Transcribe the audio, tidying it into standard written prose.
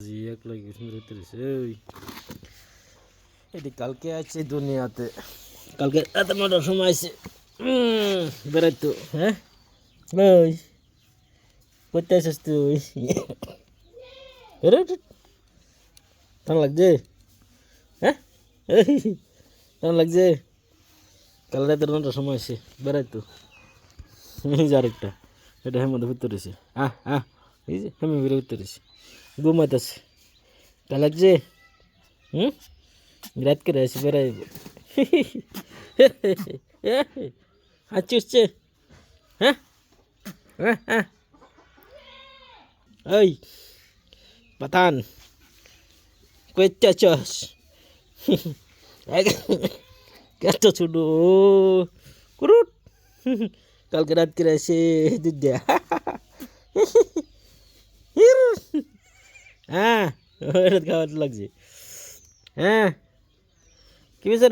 জি এক লাগে সুন্দর হইতেছে ওই এটি কালকে আছে দুনিয়াতে কালকে এত 9টার সময় আছে বেড়াইতো হ্যাঁ ওই করতে আসিস তুই কেমন লাগছে হ্যাঁ কেমন লাগছে কাল রাতে 9টার সময় আছে বেড়াইতো এই যে আরেকটা এটা হেমন্ত ভিতরে রয়েছে এই যে হেমে ভিতরে রয়েছে ঘুমাইতেছে কেমন লাগছে রাত করে আসি বেড়াইব হাঁচি উঠছে হ্যাঁ ওই পাতান কইতে চাস কষ্ট ছুডু কুরুট কালকে রাত করে আসে দিদা হ্যাঁ খাওয়াতে লাগছে হ্যাঁ কি বিষয়